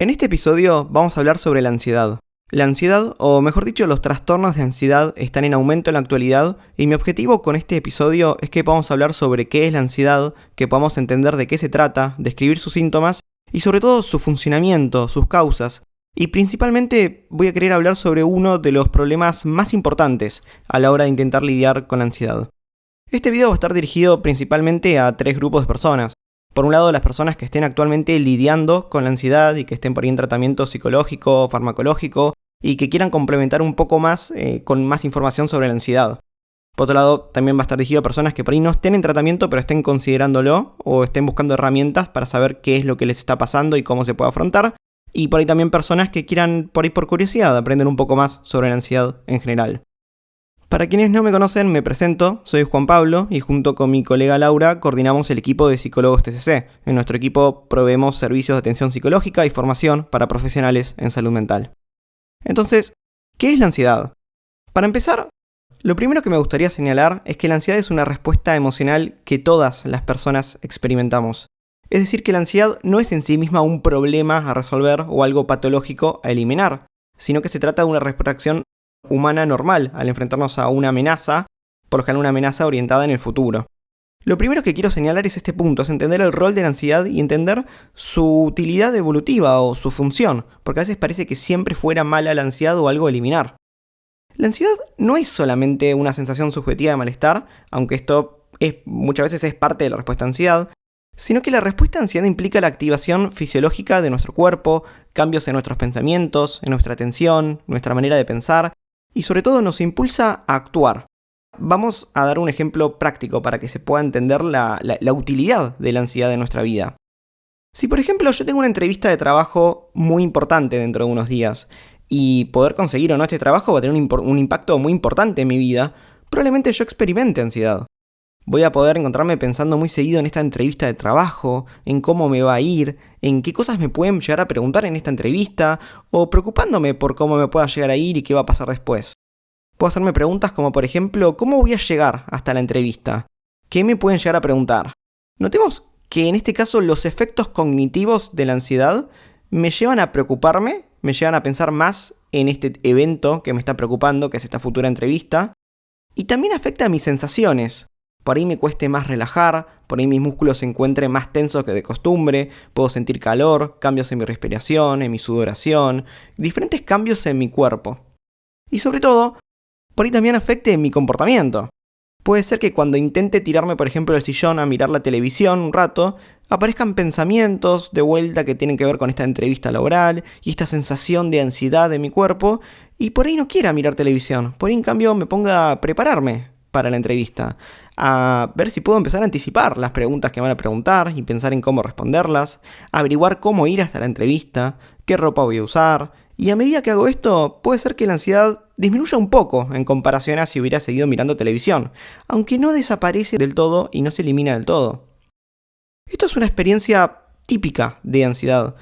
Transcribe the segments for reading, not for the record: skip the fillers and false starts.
En este episodio vamos a hablar sobre la ansiedad. La ansiedad, o mejor dicho, los trastornos de ansiedad están en aumento en la actualidad y mi objetivo con este episodio es que podamos hablar sobre qué es la ansiedad, que podamos entender de qué se trata, describir sus síntomas y sobre todo su funcionamiento, sus causas. Y principalmente voy a querer hablar sobre uno de los problemas más importantes a la hora de intentar lidiar con la ansiedad. Este video va a estar dirigido principalmente a 3 grupos de personas. Por un lado, las personas que estén actualmente lidiando con la ansiedad y que estén por ahí en tratamiento psicológico o farmacológico y que quieran complementar un poco más con más información sobre la ansiedad. Por otro lado, también va a estar dirigido a personas que por ahí no estén en tratamiento pero estén considerándolo o estén buscando herramientas para saber qué es lo que les está pasando y cómo se puede afrontar. Y por ahí también personas que quieran por ahí por curiosidad aprender un poco más sobre la ansiedad en general. Para quienes no me conocen, me presento, soy Juan Pablo y junto con mi colega Laura coordinamos el equipo de psicólogos TCC. En nuestro equipo proveemos servicios de atención psicológica y formación para profesionales en salud mental. Entonces, ¿qué es la ansiedad? Para empezar, lo primero que me gustaría señalar es que la ansiedad es una respuesta emocional que todas las personas experimentamos. Es decir, que la ansiedad no es en sí misma un problema a resolver o algo patológico a eliminar, sino que se trata de una reacción humana normal al enfrentarnos a una amenaza, por lo general una amenaza orientada en el futuro. Lo primero que quiero señalar es este punto, es entender el rol de la ansiedad y entender su utilidad evolutiva o su función, porque a veces parece que siempre fuera mala la ansiedad o algo a eliminar. La ansiedad no es solamente una sensación subjetiva de malestar, aunque esto muchas veces es parte de la respuesta a ansiedad, sino que la respuesta a ansiedad implica la activación fisiológica de nuestro cuerpo, cambios en nuestros pensamientos, en nuestra atención, nuestra manera de pensar, y sobre todo nos impulsa a actuar. Vamos a dar un ejemplo práctico para que se pueda entender la utilidad de la ansiedad en nuestra vida. Si por ejemplo yo tengo una entrevista de trabajo muy importante dentro de unos días, y poder conseguir o no este trabajo va a tener un impacto muy importante en mi vida, probablemente yo experimente ansiedad. Voy a poder encontrarme pensando muy seguido en esta entrevista de trabajo, en cómo me va a ir, en qué cosas me pueden llegar a preguntar en esta entrevista, o preocupándome por cómo me pueda llegar a ir y qué va a pasar después. Puedo hacerme preguntas como por ejemplo, ¿cómo voy a llegar hasta la entrevista? ¿Qué me pueden llegar a preguntar? Notemos que en este caso los efectos cognitivos de la ansiedad me llevan a preocuparme, me llevan a pensar más en este evento que me está preocupando, que es esta futura entrevista, y también afecta a mis sensaciones. Por ahí me cueste más relajar, por ahí mis músculos se encuentren más tensos que de costumbre, puedo sentir calor, cambios en mi respiración, en mi sudoración, diferentes cambios en mi cuerpo. Y sobre todo, por ahí también afecte en mi comportamiento. Puede ser que cuando intente tirarme, por ejemplo, del sillón a mirar la televisión un rato, aparezcan pensamientos de vuelta que tienen que ver con esta entrevista laboral y esta sensación de ansiedad de mi cuerpo, y por ahí no quiera mirar televisión, por ahí en cambio me ponga a prepararme para la entrevista, a ver si puedo empezar a anticipar las preguntas que van a preguntar y pensar en cómo responderlas, averiguar cómo ir hasta la entrevista, qué ropa voy a usar, y a medida que hago esto, puede ser que la ansiedad disminuya un poco en comparación a si hubiera seguido mirando televisión, aunque no desaparece del todo y no se elimina del todo. Esto es una experiencia típica de ansiedad.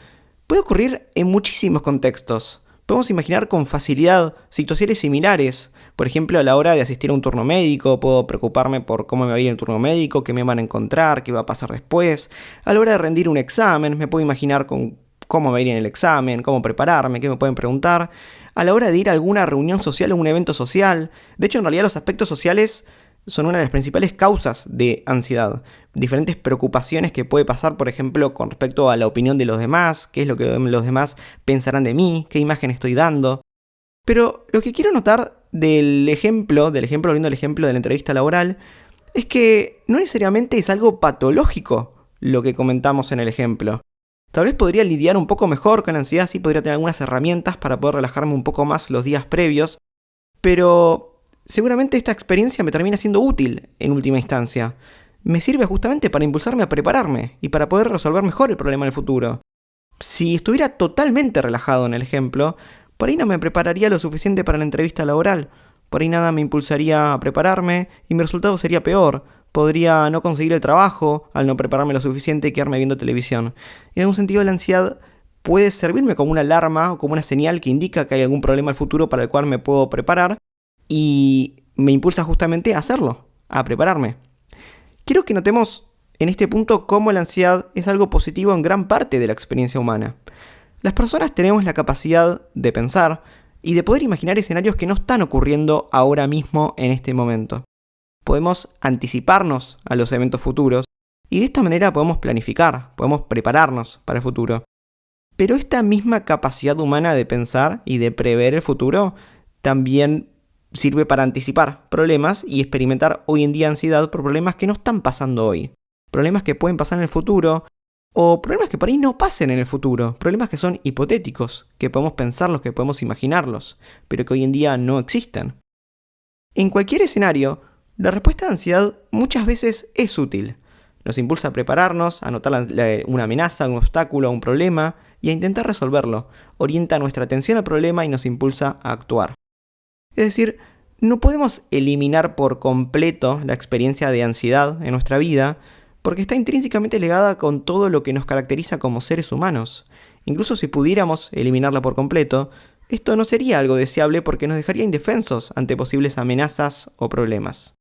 Puede ocurrir en muchísimos contextos. Podemos imaginar con facilidad situaciones similares. Por ejemplo, a la hora de asistir a un turno médico, puedo preocuparme por cómo me va a ir el turno médico, qué me van a encontrar, qué va a pasar después. A la hora de rendir un examen, me puedo imaginar con cómo me va a ir en el examen, cómo prepararme, qué me pueden preguntar. A la hora de ir a alguna reunión social o un evento social. De hecho, en realidad los aspectos sociales son una de las principales causas de ansiedad. Diferentes preocupaciones que puede pasar, por ejemplo, con respecto a la opinión de los demás, qué es lo que los demás pensarán de mí, qué imagen estoy dando. Pero lo que quiero notar del ejemplo, volviendo al ejemplo de la entrevista laboral, es que no necesariamente es algo patológico lo que comentamos en el ejemplo. Tal vez podría lidiar un poco mejor con la ansiedad, sí podría tener algunas herramientas para poder relajarme un poco más los días previos, pero seguramente esta experiencia me termina siendo útil en última instancia. Me sirve justamente para impulsarme a prepararme y para poder resolver mejor el problema en el futuro. Si estuviera totalmente relajado en el ejemplo, por ahí no me prepararía lo suficiente para la entrevista laboral, por ahí nada me impulsaría a prepararme y mi resultado sería peor. Podría no conseguir el trabajo al no prepararme lo suficiente y quedarme viendo televisión. En algún sentido la ansiedad puede servirme como una alarma o como una señal que indica que hay algún problema al futuro para el cual me puedo preparar y me impulsa justamente a hacerlo, a prepararme. Quiero que notemos en este punto cómo la ansiedad es algo positivo en gran parte de la experiencia humana. Las personas tenemos la capacidad de pensar y de poder imaginar escenarios que no están ocurriendo ahora mismo en este momento. Podemos anticiparnos a los eventos futuros y de esta manera podemos planificar, podemos prepararnos para el futuro. Pero esta misma capacidad humana de pensar y de prever el futuro también sirve para anticipar problemas y experimentar hoy en día ansiedad por problemas que no están pasando hoy. Problemas que pueden pasar en el futuro o problemas que por ahí no pasen en el futuro. Problemas que son hipotéticos, que podemos pensarlos, que podemos imaginarlos, pero que hoy en día no existen. En cualquier escenario, la respuesta de ansiedad muchas veces es útil. Nos impulsa a prepararnos, a notar una amenaza, un obstáculo, un problema y a intentar resolverlo. Orienta nuestra atención al problema y nos impulsa a actuar. Es decir, no podemos eliminar por completo la experiencia de ansiedad en nuestra vida porque está intrínsecamente ligada con todo lo que nos caracteriza como seres humanos. Incluso si pudiéramos eliminarla por completo, esto no sería algo deseable porque nos dejaría indefensos ante posibles amenazas o problemas.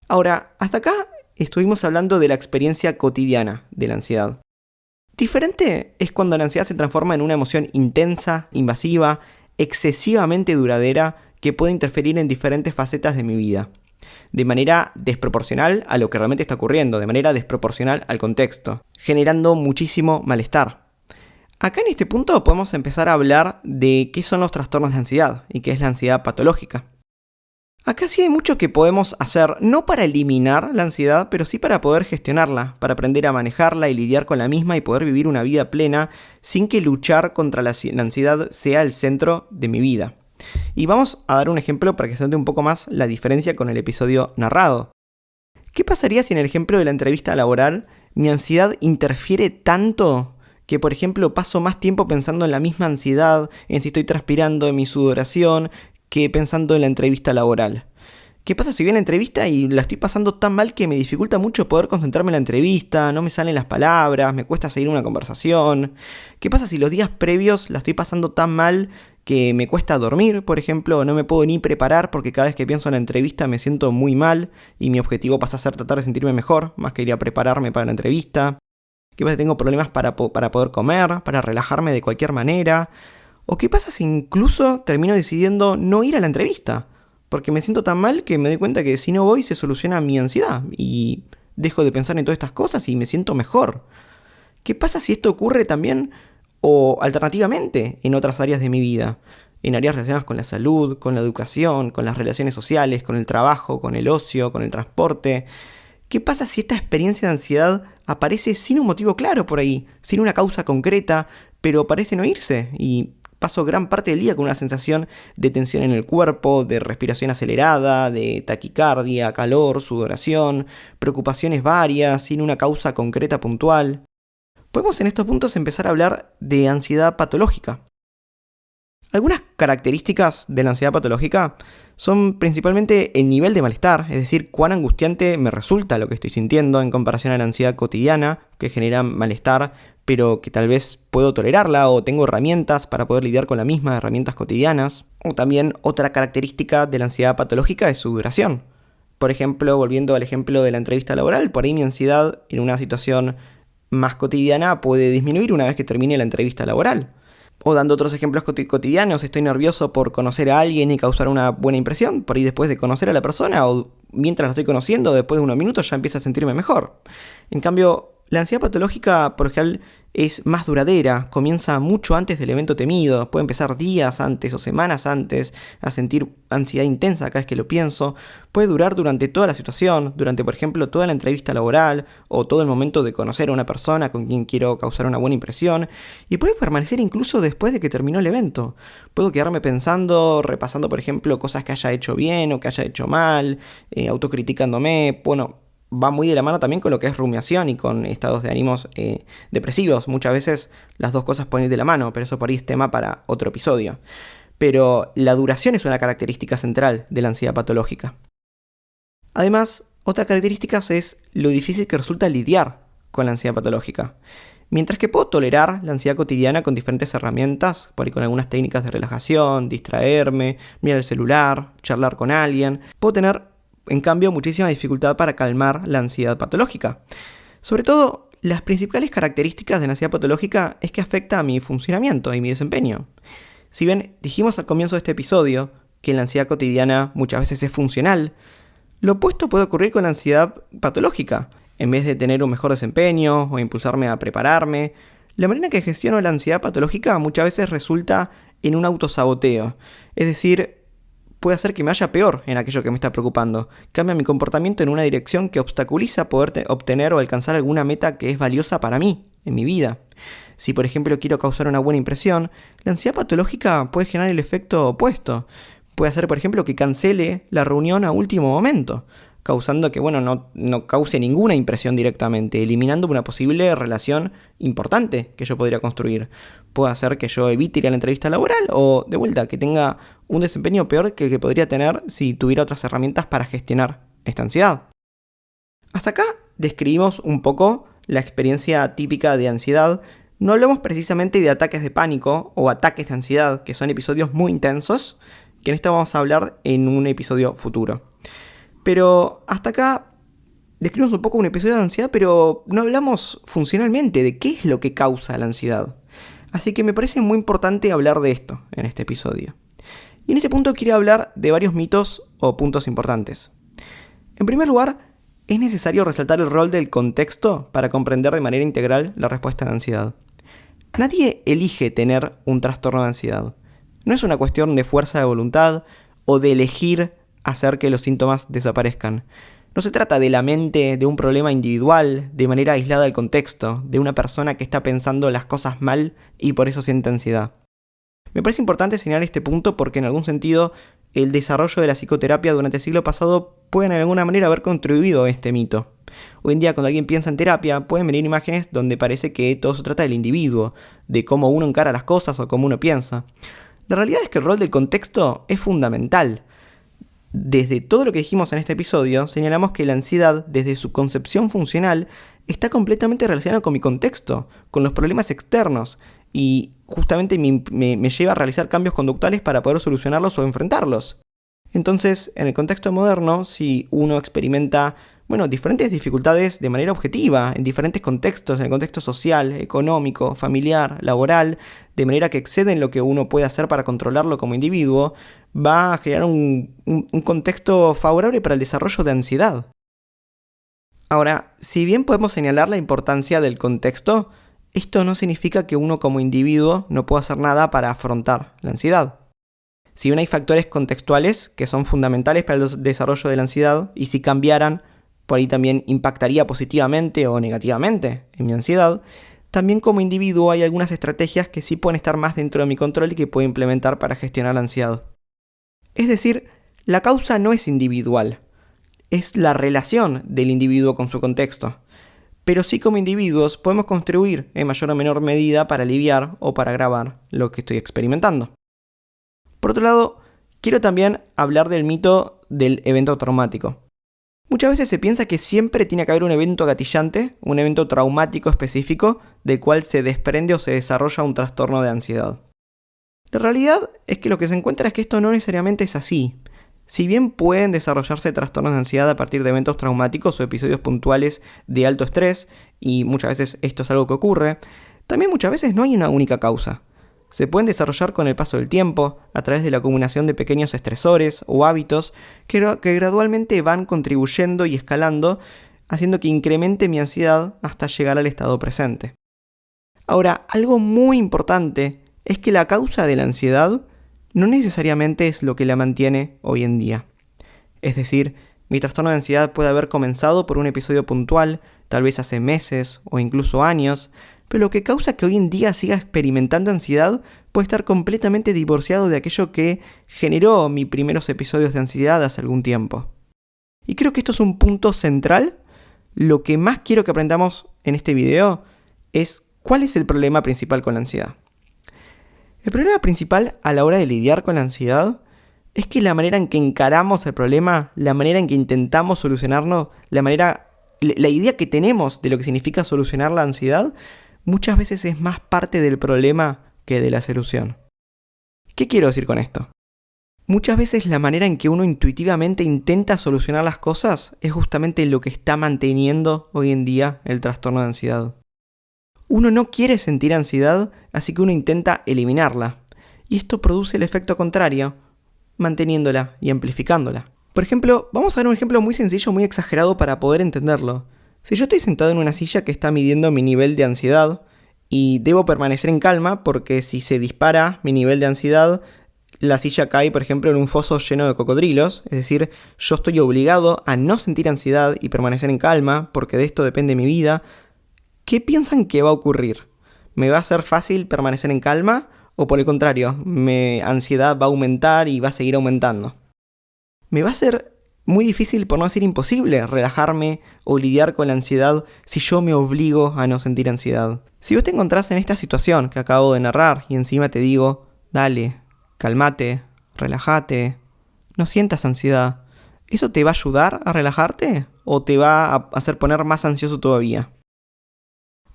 Ahora, hasta acá estuvimos hablando de la experiencia cotidiana de la ansiedad. Diferente es cuando la ansiedad se transforma en una emoción intensa, invasiva, excesivamente duradera que puede interferir en diferentes facetas de mi vida, de manera desproporcional a lo que realmente está ocurriendo, de manera desproporcional al contexto, generando muchísimo malestar. Acá en este punto podemos empezar a hablar de qué son los trastornos de ansiedad y qué es la ansiedad patológica. Acá sí hay mucho que podemos hacer, no para eliminar la ansiedad, pero sí para poder gestionarla, para aprender a manejarla y lidiar con la misma y poder vivir una vida plena sin que luchar contra la ansiedad sea el centro de mi vida. Y vamos a dar un ejemplo para que se note un poco más la diferencia con el episodio narrado. ¿Qué pasaría si en el ejemplo de la entrevista laboral mi ansiedad interfiere tanto que, por ejemplo, paso más tiempo pensando en la misma ansiedad, en si estoy transpirando, en mi sudoración, que pensando en la entrevista laboral? ¿Qué pasa si voy a la entrevista y la estoy pasando tan mal que me dificulta mucho poder concentrarme en la entrevista, no me salen las palabras, me cuesta seguir una conversación? ¿Qué pasa si los días previos la estoy pasando tan mal que me cuesta dormir, por ejemplo, o no me puedo ni preparar porque cada vez que pienso en la entrevista me siento muy mal y mi objetivo pasa a ser tratar de sentirme mejor, más que ir a prepararme para la entrevista? ¿Qué pasa si tengo problemas para poder comer, para relajarme de cualquier manera? ¿O qué pasa si incluso termino decidiendo no ir a la entrevista? Porque me siento tan mal que me doy cuenta que si no voy se soluciona mi ansiedad y dejo de pensar en todas estas cosas y me siento mejor. ¿Qué pasa si esto ocurre también o alternativamente en otras áreas de mi vida? En áreas relacionadas con la salud, con la educación, con las relaciones sociales, con el trabajo, con el ocio, con el transporte. ¿Qué pasa si esta experiencia de ansiedad aparece sin un motivo claro por ahí, sin una causa concreta, pero parece no irse y paso gran parte del día con una sensación de tensión en el cuerpo, de respiración acelerada, de taquicardia, calor, sudoración, preocupaciones varias, sin una causa concreta puntual? Podemos en estos puntos empezar a hablar de ansiedad patológica. Algunas características de la ansiedad patológica son principalmente el nivel de malestar, es decir, cuán angustiante me resulta lo que estoy sintiendo en comparación a la ansiedad cotidiana, que genera malestar, pero que tal vez puedo tolerarla o tengo herramientas para poder lidiar con la misma, herramientas cotidianas. O también otra característica de la ansiedad patológica es su duración. Por ejemplo, volviendo al ejemplo de la entrevista laboral, por ahí mi ansiedad en una situación más cotidiana puede disminuir una vez que termine la entrevista laboral. O dando otros ejemplos cotidianos, estoy nervioso por conocer a alguien y causar una buena impresión, por ahí después de conocer a la persona o mientras la estoy conociendo, después de unos minutos ya empiezo a sentirme mejor. En cambio, la ansiedad patológica, por ejemplo, es más duradera, comienza mucho antes del evento temido, puede empezar días antes o semanas antes a sentir ansiedad intensa cada vez que lo pienso, puede durar durante toda la situación, durante por ejemplo toda la entrevista laboral o todo el momento de conocer a una persona con quien quiero causar una buena impresión y puede permanecer incluso después de que terminó el evento. Puedo quedarme pensando, repasando por ejemplo cosas que haya hecho bien o que haya hecho mal, autocriticándome, bueno, va muy de la mano también con lo que es rumiación y con estados de ánimos depresivos. Muchas veces las dos cosas pueden ir de la mano, pero eso por ahí es tema para otro episodio. Pero la duración es una característica central de la ansiedad patológica. Además, otra característica es lo difícil que resulta lidiar con la ansiedad patológica. Mientras que puedo tolerar la ansiedad cotidiana con diferentes herramientas, por ahí con algunas técnicas de relajación, distraerme, mirar el celular, charlar con alguien, puedo tener en cambio muchísima dificultad para calmar la ansiedad patológica. Sobre todo las principales características de la ansiedad patológica es que afecta a mi funcionamiento y mi desempeño. Si bien dijimos al comienzo de este episodio que la ansiedad cotidiana muchas veces es funcional, lo opuesto puede ocurrir con la ansiedad patológica. En vez de tener un mejor desempeño o impulsarme a prepararme, la manera en que gestiono la ansiedad patológica muchas veces resulta en un autosaboteo. Es decir, puede hacer que me vaya peor en aquello que me está preocupando. Cambia mi comportamiento en una dirección que obstaculiza poder obtener o alcanzar alguna meta que es valiosa para mí, en mi vida. Si por ejemplo quiero causar una buena impresión, la ansiedad patológica puede generar el efecto opuesto. Puede hacer por ejemplo que cancele la reunión a último momento, causando que no cause ninguna impresión directamente, eliminando una posible relación importante que yo podría construir. Puede hacer que yo evite ir a la entrevista laboral o, de vuelta, que tenga un desempeño peor que el que podría tener si tuviera otras herramientas para gestionar esta ansiedad. Hasta acá describimos un poco la experiencia típica de ansiedad. No hablamos precisamente de ataques de pánico o ataques de ansiedad, que son episodios muy intensos, que en esto vamos a hablar en un episodio futuro. Pero hasta acá describimos un poco un episodio de ansiedad, pero no hablamos funcionalmente de qué es lo que causa la ansiedad. Así que me parece muy importante hablar de esto en este episodio. Y en este punto quiero hablar de varios mitos o puntos importantes. En primer lugar, es necesario resaltar el rol del contexto para comprender de manera integral la respuesta de ansiedad. Nadie elige tener un trastorno de ansiedad. No es una cuestión de fuerza de voluntad o de elegir hacer que los síntomas desaparezcan. No se trata de la mente de un problema individual, de manera aislada del contexto, de una persona que está pensando las cosas mal y por eso siente ansiedad. Me parece importante señalar este punto porque en algún sentido el desarrollo de la psicoterapia durante el siglo pasado puede de alguna manera haber contribuido a este mito. Hoy en día cuando alguien piensa en terapia pueden venir imágenes donde parece que todo se trata del individuo, de cómo uno encara las cosas o cómo uno piensa. La realidad es que el rol del contexto es fundamental. Desde todo lo que dijimos en este episodio, señalamos que la ansiedad, desde su concepción funcional, está completamente relacionada con mi contexto, con los problemas externos, y justamente me lleva a realizar cambios conductuales para poder solucionarlos o enfrentarlos. Entonces, en el contexto moderno, si uno experimenta diferentes dificultades de manera objetiva, en diferentes contextos, en el contexto social, económico, familiar, laboral, de manera que exceden lo que uno puede hacer para controlarlo como individuo, va a generar un contexto favorable para el desarrollo de ansiedad. Ahora, si bien podemos señalar la importancia del contexto, esto no significa que uno como individuo no pueda hacer nada para afrontar la ansiedad. Si bien hay factores contextuales que son fundamentales para el desarrollo de la ansiedad, y si cambiaran, por ahí también impactaría positivamente o negativamente en mi ansiedad, también como individuo hay algunas estrategias que sí pueden estar más dentro de mi control y que puedo implementar para gestionar la ansiedad. Es decir, la causa no es individual, es la relación del individuo con su contexto. Pero sí como individuos podemos contribuir en mayor o menor medida para aliviar o para agravar lo que estoy experimentando. Por otro lado, quiero también hablar del mito del evento traumático. Muchas veces se piensa que siempre tiene que haber un evento gatillante, un evento traumático específico, del cual se desprende o se desarrolla un trastorno de ansiedad. La realidad es que lo que se encuentra es que esto no necesariamente es así. Si bien pueden desarrollarse trastornos de ansiedad a partir de eventos traumáticos o episodios puntuales de alto estrés, y muchas veces esto es algo que ocurre, también muchas veces no hay una única causa. Se pueden desarrollar con el paso del tiempo, a través de la acumulación de pequeños estresores o hábitos que gradualmente van contribuyendo y escalando, haciendo que incremente mi ansiedad hasta llegar al estado presente. Ahora, algo muy importante es que la causa de la ansiedad no necesariamente es lo que la mantiene hoy en día. Es decir, mi trastorno de ansiedad puede haber comenzado por un episodio puntual, tal vez hace meses o incluso años, pero lo que causa que hoy en día siga experimentando ansiedad puede estar completamente divorciado de aquello que generó mis primeros episodios de ansiedad hace algún tiempo. Y creo que esto es un punto central. Lo que más quiero que aprendamos en este video es cuál es el problema principal con la ansiedad. El problema principal a la hora de lidiar con la ansiedad es que la manera en que encaramos el problema, la manera en que intentamos solucionarlo, la idea que tenemos de lo que significa solucionar la ansiedad, muchas veces es más parte del problema que de la solución. ¿Qué quiero decir con esto? Muchas veces la manera en que uno intuitivamente intenta solucionar las cosas es justamente lo que está manteniendo hoy en día el trastorno de ansiedad. Uno no quiere sentir ansiedad, así que uno intenta eliminarla. Y esto produce el efecto contrario, manteniéndola y amplificándola. Por ejemplo, vamos a ver un ejemplo muy sencillo, muy exagerado para poder entenderlo. Si yo estoy sentado en una silla que está midiendo mi nivel de ansiedad, y debo permanecer en calma porque si se dispara mi nivel de ansiedad, la silla cae, por ejemplo, en un foso lleno de cocodrilos, es decir, yo estoy obligado a no sentir ansiedad y permanecer en calma, porque de esto depende mi vida. ¿Qué piensan que va a ocurrir? ¿Me va a ser fácil permanecer en calma? ¿O por el contrario, mi ansiedad va a aumentar y va a seguir aumentando? Me va a ser muy difícil, por no decir imposible, relajarme o lidiar con la ansiedad si yo me obligo a no sentir ansiedad. Si vos te encontrás en esta situación que acabo de narrar y encima te digo, dale, cálmate, relájate, no sientas ansiedad, ¿eso te va a ayudar a relajarte o te va a hacer poner más ansioso todavía?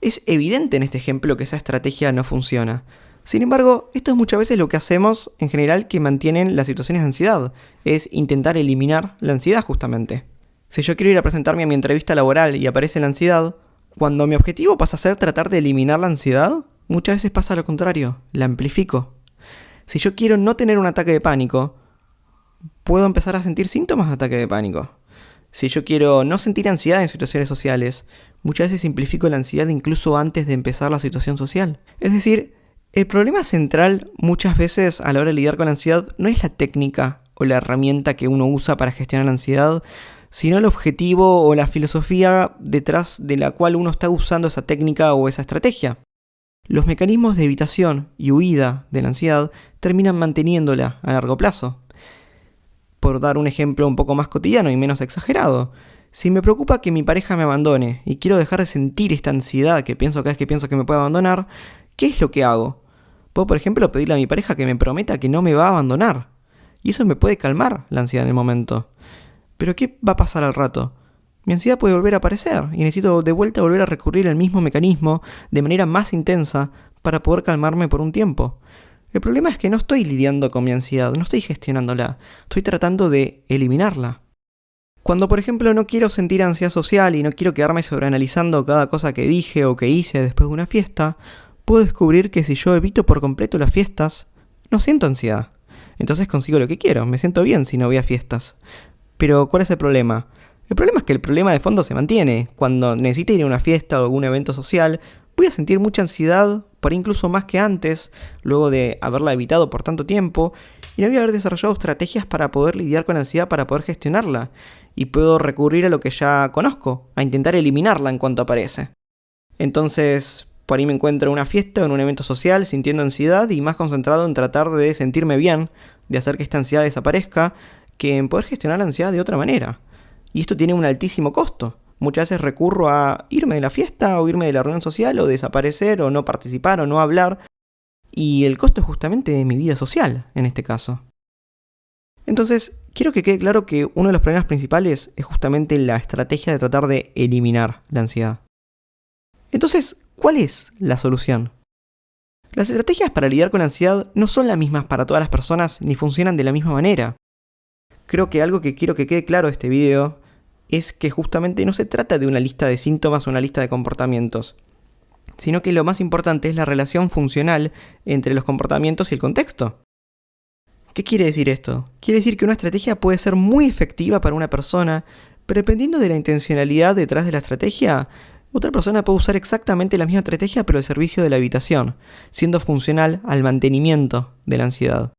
Es evidente en este ejemplo que esa estrategia no funciona. Sin embargo, esto es muchas veces lo que hacemos en general que mantienen las situaciones de ansiedad, es intentar eliminar la ansiedad justamente. Si yo quiero ir a presentarme a mi entrevista laboral y aparece la ansiedad, cuando mi objetivo pasa a ser tratar de eliminar la ansiedad, muchas veces pasa lo contrario, la amplifico. Si yo quiero no tener un ataque de pánico, puedo empezar a sentir síntomas de ataque de pánico. Si yo quiero no sentir ansiedad en situaciones sociales, muchas veces simplifico la ansiedad incluso antes de empezar la situación social. Es decir, el problema central muchas veces a la hora de lidiar con la ansiedad no es la técnica o la herramienta que uno usa para gestionar la ansiedad, sino el objetivo o la filosofía detrás de la cual uno está usando esa técnica o esa estrategia. Los mecanismos de evitación y huida de la ansiedad terminan manteniéndola a largo plazo. Por dar un ejemplo un poco más cotidiano y menos exagerado, si me preocupa que mi pareja me abandone y quiero dejar de sentir esta ansiedad que pienso cada vez que pienso que me puede abandonar, ¿qué es lo que hago? Puedo, por ejemplo, pedirle a mi pareja que me prometa que no me va a abandonar. Y eso me puede calmar la ansiedad en el momento. Pero ¿qué va a pasar al rato? Mi ansiedad puede volver a aparecer y necesito de vuelta volver a recurrir al mismo mecanismo de manera más intensa para poder calmarme por un tiempo. El problema es que no estoy lidiando con mi ansiedad, no estoy gestionándola, estoy tratando de eliminarla. Cuando, por ejemplo, no quiero sentir ansiedad social y no quiero quedarme sobreanalizando cada cosa que dije o que hice después de una fiesta, puedo descubrir que si yo evito por completo las fiestas, no siento ansiedad. Entonces consigo lo que quiero, me siento bien si no voy a fiestas. Pero, ¿cuál es el problema? El problema es que el problema de fondo se mantiene. Cuando necesite ir a una fiesta o algún evento social, voy a sentir mucha ansiedad, por incluso más que antes, luego de haberla evitado por tanto tiempo, y no voy a haber desarrollado estrategias para poder lidiar con la ansiedad, para poder gestionarla, y puedo recurrir a lo que ya conozco, a intentar eliminarla en cuanto aparece. Entonces, por ahí me encuentro en una fiesta o en un evento social sintiendo ansiedad y más concentrado en tratar de sentirme bien, de hacer que esta ansiedad desaparezca, que en poder gestionar la ansiedad de otra manera. Y esto tiene un altísimo costo. Muchas veces recurro a irme de la fiesta o irme de la reunión social o desaparecer o no participar o no hablar. Y el costo es justamente de mi vida social, en este caso. Entonces, quiero que quede claro que uno de los problemas principales es justamente la estrategia de tratar de eliminar la ansiedad. Entonces, ¿cuál es la solución? Las estrategias para lidiar con la ansiedad no son las mismas para todas las personas ni funcionan de la misma manera. Creo que algo que quiero que quede claro de este video es que justamente no se trata de una lista de síntomas o una lista de comportamientos, sino que lo más importante es la relación funcional entre los comportamientos y el contexto. ¿Qué quiere decir esto? Quiere decir que una estrategia puede ser muy efectiva para una persona, pero dependiendo de la intencionalidad detrás de la estrategia, otra persona puede usar exactamente la misma estrategia pero al servicio de la evitación, siendo funcional al mantenimiento de la ansiedad.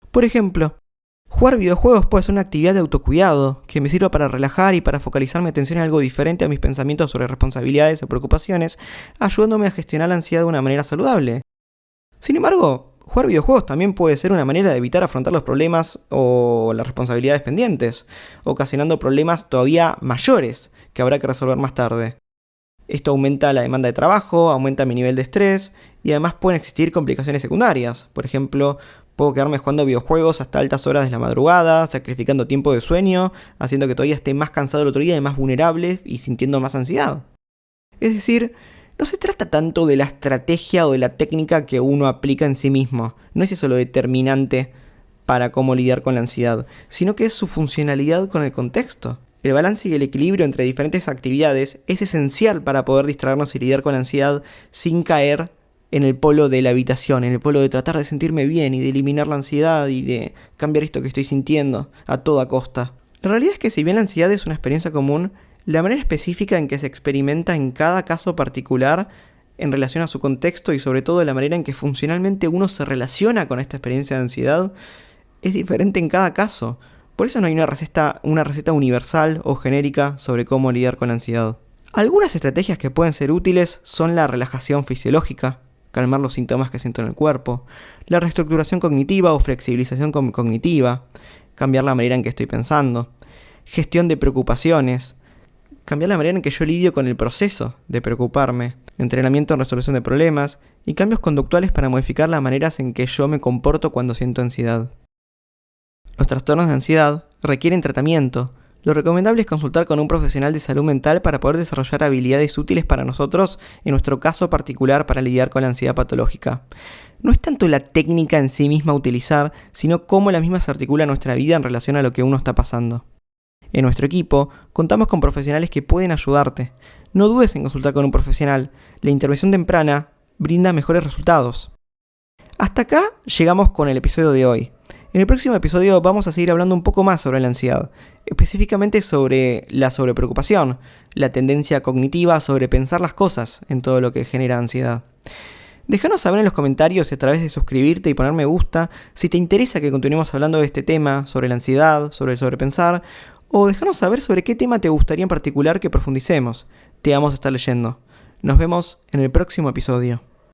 Por ejemplo, jugar videojuegos puede ser una actividad de autocuidado que me sirva para relajar y para focalizar mi atención en algo diferente a mis pensamientos sobre responsabilidades o preocupaciones, ayudándome a gestionar la ansiedad de una manera saludable. Sin embargo, jugar videojuegos también puede ser una manera de evitar afrontar los problemas o las responsabilidades pendientes, ocasionando problemas todavía mayores que habrá que resolver más tarde. Esto aumenta la demanda de trabajo, aumenta mi nivel de estrés y además pueden existir complicaciones secundarias. Por ejemplo, puedo quedarme jugando videojuegos hasta altas horas de la madrugada, sacrificando tiempo de sueño, haciendo que todavía esté más cansado el otro día y más vulnerable y sintiendo más ansiedad. Es decir, no se trata tanto de la estrategia o de la técnica que uno aplica en sí mismo. No es eso lo determinante para cómo lidiar con la ansiedad, sino que es su funcionalidad con el contexto. El balance y el equilibrio entre diferentes actividades es esencial para poder distraernos y lidiar con la ansiedad sin caer en el polo de la habitación, en el polo de tratar de sentirme bien y de eliminar la ansiedad y de cambiar esto que estoy sintiendo a toda costa. La realidad es que si bien la ansiedad es una experiencia común, la manera específica en que se experimenta en cada caso particular en relación a su contexto y sobre todo la manera en que funcionalmente uno se relaciona con esta experiencia de ansiedad es diferente en cada caso. Por eso no hay una receta universal o genérica sobre cómo lidiar con la ansiedad. Algunas estrategias que pueden ser útiles son la relajación fisiológica, calmar los síntomas que siento en el cuerpo, la reestructuración cognitiva o flexibilización cognitiva, cambiar la manera en que estoy pensando, gestión de preocupaciones, cambiar la manera en que yo lidio con el proceso de preocuparme, entrenamiento en resolución de problemas y cambios conductuales para modificar las maneras en que yo me comporto cuando siento ansiedad. Los trastornos de ansiedad requieren tratamiento. Lo recomendable es consultar con un profesional de salud mental para poder desarrollar habilidades útiles para nosotros, en nuestro caso particular para lidiar con la ansiedad patológica. No es tanto la técnica en sí misma a utilizar, sino cómo la misma se articula en nuestra vida en relación a lo que uno está pasando. En nuestro equipo contamos con profesionales que pueden ayudarte. No dudes en consultar con un profesional. La intervención temprana brinda mejores resultados. Hasta acá llegamos con el episodio de hoy. En el próximo episodio vamos a seguir hablando un poco más sobre la ansiedad, específicamente sobre la sobrepreocupación, la tendencia cognitiva a sobrepensar las cosas en todo lo que genera ansiedad. Déjanos saber en los comentarios y a través de suscribirte y poner me gusta si te interesa que continuemos hablando de este tema, sobre la ansiedad, sobre el sobrepensar, o déjanos saber sobre qué tema te gustaría en particular que profundicemos. Te vamos a estar leyendo. Nos vemos en el próximo episodio.